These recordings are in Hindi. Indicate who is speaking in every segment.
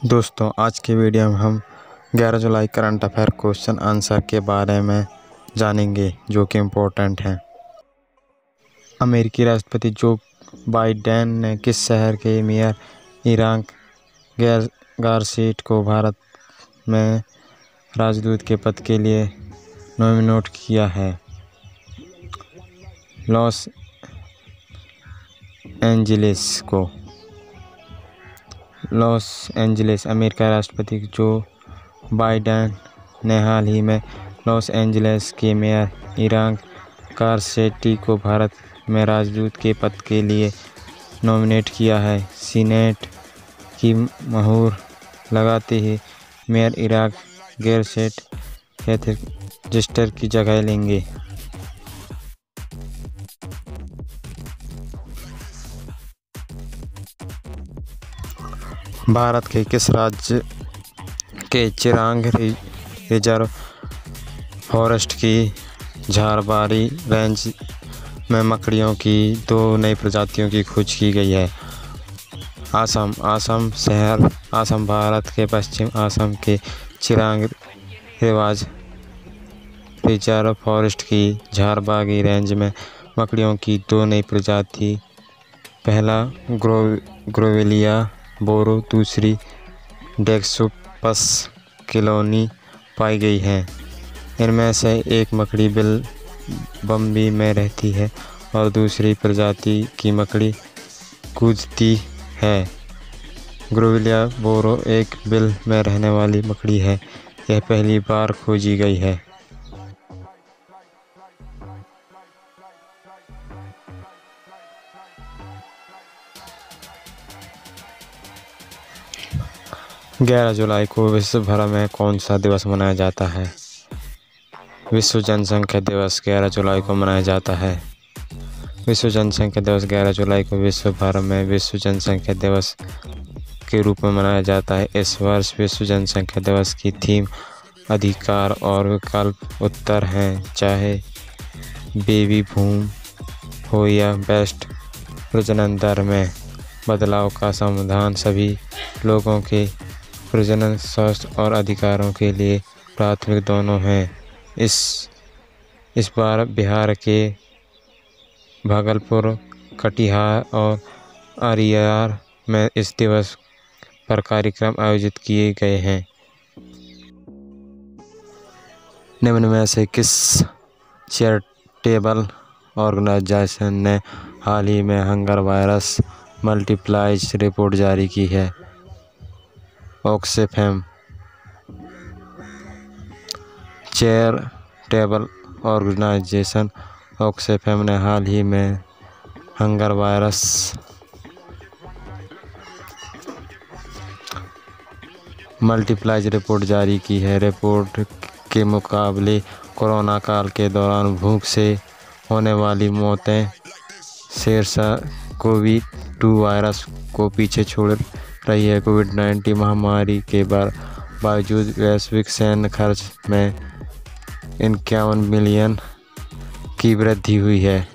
Speaker 1: दोस्तों, आज की वीडियो में हम 11 जुलाई करंट अफेयर क्वेश्चन आंसर के बारे में जानेंगे जो कि इम्पोर्टेंट हैं। अमेरिकी राष्ट्रपति जो बाइडेन ने किस शहर के मेयर इराक गारसीट को भारत में राजदूत के पद के लिए नॉमिनेट किया है? लॉस एंजिल्स को। Los Angeles. अमेरिका राष्ट्रपति जो बाइडेन ने हाल ही में लॉस एंजिल्स के मेयर इराक गारसेटी को भारत में राजदूत के पद के लिए नॉमिनेट किया है। सीनेट की मुहर लगाते ही मेयर इराक गारसेट कैथर जस्टर की जगह लेंगे। भारत के किस राज्य के चिरांग रिजर्व फॉरेस्ट की झारबारी रेंज में मकड़ियों की 2 नई प्रजातियों की खोज की गई है? असम। असम भारत के पश्चिम असम के चिरांग रिजर्व फॉरेस्ट की झारबागी रेंज में मकड़ियों की 2 नई प्रजाति, पहला ग्रोवेलिया बोरो, दूसरी डेक्सोपस किलोनी पाई गई है। इनमें से एक मकड़ी बिल बम्बी में रहती है और दूसरी प्रजाति की मकड़ी कूदती है। ग्रोवेलिया बोरो एक बिल में रहने वाली मकड़ी है। यह पहली बार खोजी गई है। ग्यारह जुलाई को विश्व भर में कौन सा दिवस मनाया जाता है? विश्व जनसंख्या दिवस 11 जुलाई को मनाया जाता है। विश्व जनसंख्या दिवस 11 जुलाई को विश्व भर में विश्व जनसंख्या दिवस के रूप में मनाया जाता है। इस वर्ष विश्व जनसंख्या दिवस की थीम अधिकार और विकल्प उत्तर हैं, चाहे बेबी बूम हो या बेस्ट प्रजनन दर में बदलाव का समाधान सभी लोगों के प्रजनन, स्वास्थ्य और अधिकारों के लिए प्राथमिक दोनों हैं। इस बार बिहार के भागलपुर, कटिहार और अरियार में इस दिवस पर कार्यक्रम आयोजित किए गए हैं। निम्न में से किस चैरिटेबल ऑर्गेनाइजेशन ने हाल ही में हंगर वायरस मल्टीप्लाइज रिपोर्ट जारी की है? ऑक्सफैम। चैरिटेबल ऑर्गेनाइजेशन ऑक्सफैम ने हाल ही में हंगर वायरस मल्टीप्लाइज रिपोर्ट जारी की है। रिपोर्ट के मुकाबले कोरोना काल के दौरान भूख से होने वाली मौतें SARS-CoV-2 वायरस को पीछे छोड़ रही है। कोविड-19 महामारी के बावजूद वैश्विक सैन्य खर्च में 51 मिलियन की वृद्धि हुई है।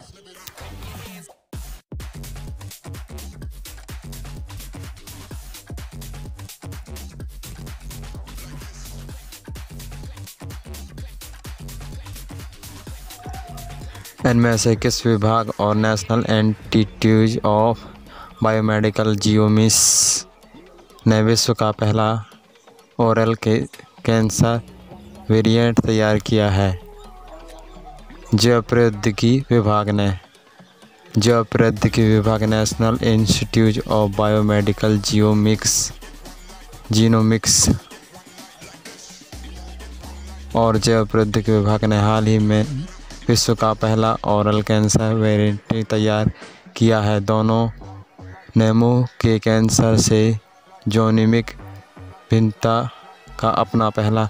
Speaker 1: इनमें से किस विभाग और national institute of biomedical genomics ने विश्व का पहला ओरल कैंसर वेरिएंट तैयार किया है? जैव प्रौद्योगिकी विभाग national institute of biomedical genomics और जैव प्रौद्योगिकी विभाग ने हाल ही में विश्व का पहला ओरल कैंसर वेरिएंट तैयार किया है। दोनों नेमो के कैंसर से जोनिमिक भिन्नता का अपना पहला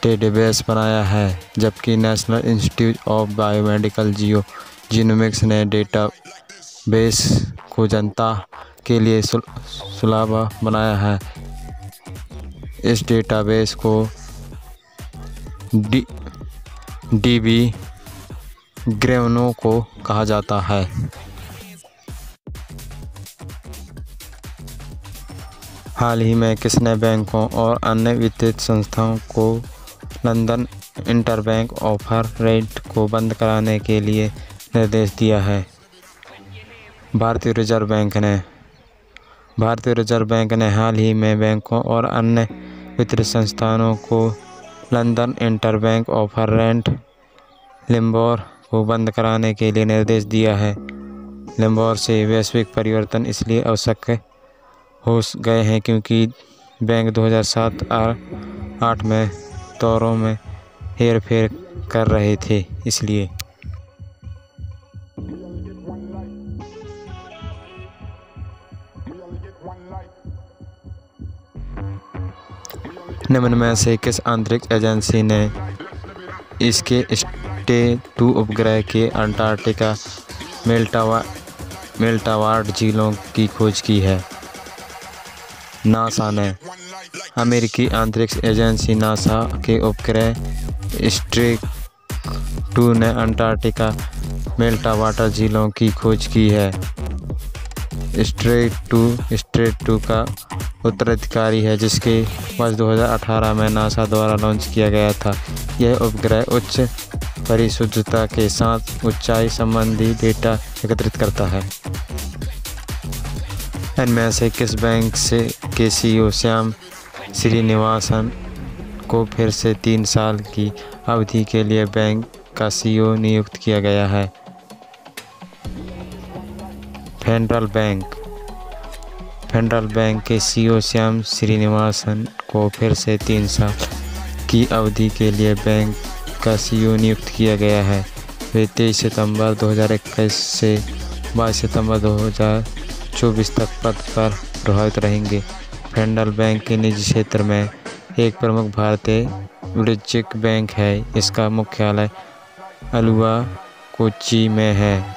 Speaker 1: डेटाबेस बनाया है, जबकि national institute of biomedical genomics ने डेटाबेस को जनता के लिए सुलभ बनाया है। इस डेटाबेस को DB ग्रेवनो को कहा जाता है। हाल ही में किसने बैंकों और अन्य वित्तीय संस्थाओं को लंदन इंटरबैंक ऑफर रेट को बंद कराने के लिए निर्देश दिया है? भारतीय रिजर्व बैंक ने हाल ही में बैंकों और अन्य वित्तीय संस्थानों को London interbank offer rate LIBOR को बंद कराने के लिए निर्देश दिया है। लिबोर से वैश्विक परिवर्तन इसलिए आवश्यक हो गए हैं क्योंकि बैंक 2007-8 में दरों में हेरफेर कर रहे थे, इसलिए निम्न में से किस अंतरिक्ष एजेंसी ने इसके स्टे-2 उपग्रह के अंटार्कटिका मेल्टावार्ड झीलों की खोज की है? नासा ने। अमेरिकी अंतरिक्ष एजेंसी नासा के उपग्रह स्टे-2 ने अंटार्कटिका मेल्टावाटर झीलों की खोज की है। स्टे-2 का उत्तराधिकारी है जिसके वर्ष 2018 में नासा द्वारा लॉन्च किया गया था। यह उपग्रह उच्च परिशुद्धता के साथ ऊंचाई संबंधी डेटा एकत्रित करता है। इनमें से किस बैंक के CEO श्याम श्रीनिवासन को फिर से 3 साल की अवधि के लिए बैंक का CEO नियुक्त किया गया है? फेडरल बैंक के CEO श्याम श्रीनिवासन को फिर से 3 साल की अवधि के लिए बैंक का CEO नियुक्त किया गया है। वे 23 सितंबर 2021 से 22 सितंबर 2024 तक पद पर प्रभावित रहेंगे। फेडरल बैंक के निजी क्षेत्र में एक प्रमुख भारतीय वाणिज्यिक बैंक है। इसका मुख्यालय अल्वा कोच्चि में है।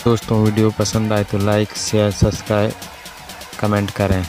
Speaker 1: दोस्तों, वीडियो पसंद आए तो लाइक, शेयर, सब्सक्राइब, कमेंट करें।